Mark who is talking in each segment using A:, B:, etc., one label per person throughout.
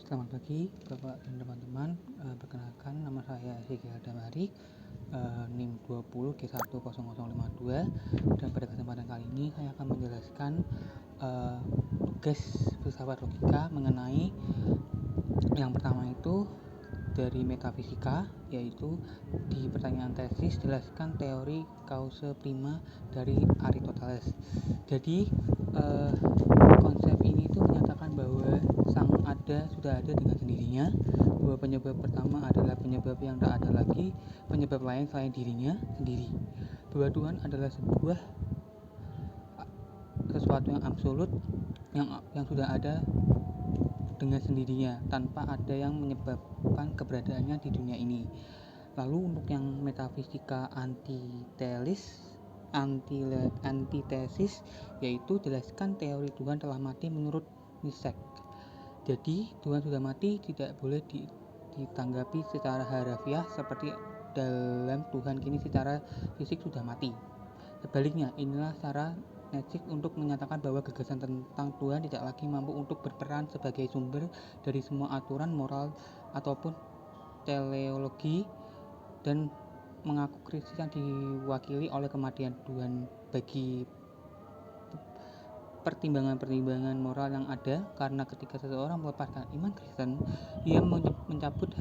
A: Selamat pagi Bapak dan teman-teman. Perkenalkan, nama saya Sigi Adamari, NIM 20 D10052. Dan pada kesempatan kali ini saya akan menjelaskan tugas filsafat logika mengenai yang pertama itu dari metafisika, yaitu di pertanyaan tesis jelaskan teori causa prima dari Aristoteles. Jadi konsep ini itu menyatakan bahwa sang ada sudah ada dengan sendirinya, bahwa penyebab pertama adalah penyebab yang tak ada lagi penyebab lain selain dirinya sendiri, bahwa Tuhan adalah sesuatu yang absolut yang sudah ada dengan sendirinya tanpa ada yang menyebabkan keberadaannya di dunia ini. Lalu untuk yang metafisika antitesis, yaitu jelaskan teori Tuhan telah mati menurut Nietzsche. Jadi Tuhan sudah mati tidak boleh ditanggapi secara harafiah seperti dalam Tuhan kini secara fisik sudah mati. Sebaliknya, inilah cara Nietzsche untuk menyatakan bahwa gagasan tentang Tuhan tidak lagi mampu untuk berperan sebagai sumber dari semua aturan moral ataupun teleologi, dan mengaku krisis yang diwakili oleh kematian Tuhan bagi pertimbangan-pertimbangan moral yang ada, karena ketika seseorang melepaskan iman Kristen, ia mencabut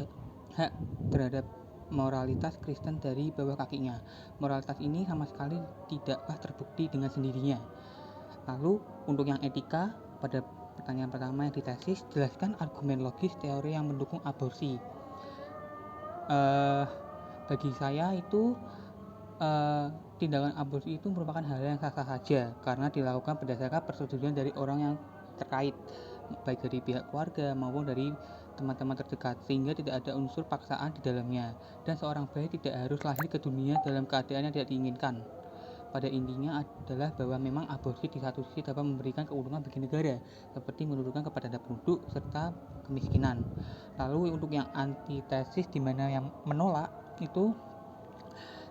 A: hak terhadap moralitas Kristen dari bawah kakinya. Moralitas ini sama sekali tidaklah terbukti dengan sendirinya. Lalu untuk yang etika, pada pertanyaan pertama yang ditesis, jelaskan argumen logis teori yang mendukung aborsi. Bagi saya itu tindakan aborsi itu merupakan hal yang sah-sah saja karena dilakukan berdasarkan persetujuan dari orang yang terkait, baik dari pihak keluarga maupun dari teman-teman terdekat, sehingga tidak ada unsur paksaan di dalamnya, dan seorang bayi tidak harus lahir ke dunia dalam keadaan yang tidak diinginkan. Pada intinya adalah bahwa memang aborsi di satu sisi dapat memberikan keuntungan bagi negara, seperti menurunkan kepadatan penduduk serta kemiskinan. Lalu untuk yang antitesis, di mana yang menolak itu,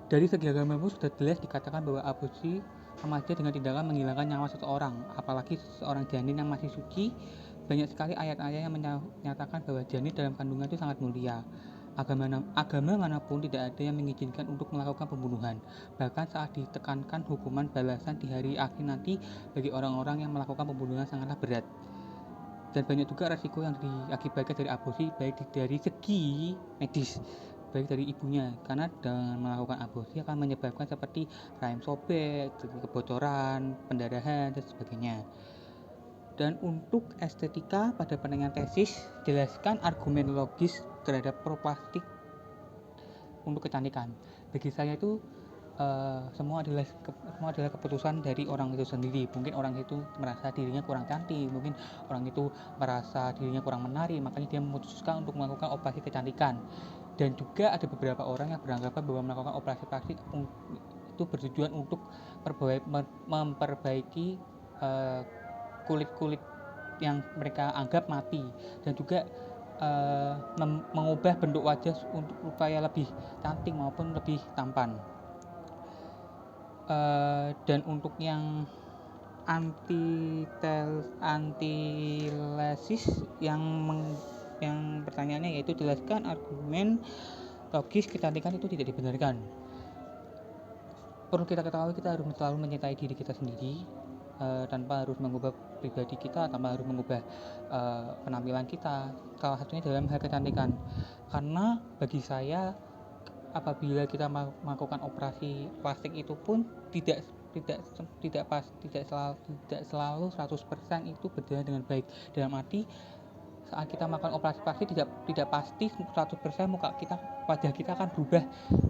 A: dari segi agama pun sudah jelas dikatakan bahwa aborsi sama saja dengan tindakan menghilangkan nyawa seseorang, apalagi seorang janin yang masih suci. Banyak sekali ayat-ayat yang menyatakan bahwa janin dalam kandungan itu sangat mulia. Agama manapun tidak ada yang mengizinkan untuk melakukan pembunuhan, bahkan saat ditekankan hukuman balasan di hari akhir nanti bagi orang-orang yang melakukan pembunuhan sangatlah berat. Dan banyak juga resiko yang diakibatkan dari aborsi, baik dari segi medis, baik dari ibunya, karena dengan melakukan aborsi akan menyebabkan seperti rahim sobek, kebocoran, pendarahan, dan sebagainya. Dan untuk estetika, pada pertanyaan tesis jelaskan argumen logis terhadap proplastik untuk kecantikan. Bagi saya itu semua adalah keputusan dari orang itu sendiri. Mungkin orang itu merasa dirinya kurang cantik, mungkin orang itu merasa dirinya kurang menarik, makanya dia memutuskan untuk melakukan operasi kecantikan. Dan juga ada beberapa orang yang beranggapan bahwa melakukan operasi plastik itu bertujuan untuk memperbaiki kulit-kulit yang mereka anggap mati, dan juga mengubah bentuk wajah untuk supaya lebih cantik maupun lebih tampan. Dan untuk yang antitesis yang pertanyaannya, yaitu jelaskan argumen logis kecantikan itu tidak dibenarkan. Perlu kita ketahui, kita harus selalu mencintai diri kita sendiri, tanpa harus mengubah pribadi kita, tanpa harus mengubah penampilan kita, salah satunya dalam hal kecantikan. Karena bagi saya, apabila kita melakukan operasi plastik itu pun tidak selalu 100% itu berjalan dengan baik. Dalam arti, saat kita melakukan operasi plastik tidak pasti 100% wajah kita akan berubah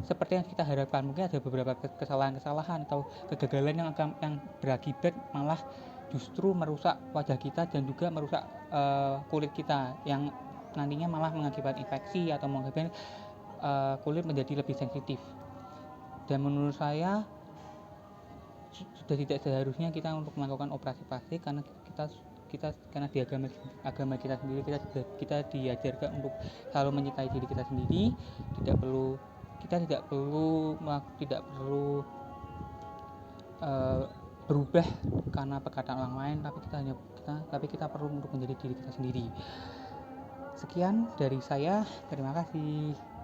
A: seperti yang kita harapkan. Mungkin ada beberapa kesalahan atau kegagalan yang berakibat malah justru merusak wajah kita dan juga merusak kulit kita, yang nantinya malah mengakibatkan infeksi atau mengakibatkan kulit menjadi lebih sensitif. Dan menurut saya sudah tidak seharusnya kita untuk melakukan operasi plastik, karena di agama kita sendiri kita diajarkan untuk selalu mencintai diri kita sendiri. Kita tidak perlu berubah karena perkataan orang lain, tapi kita perlu untuk menjadi diri kita sendiri. Sekian dari saya, terima kasih.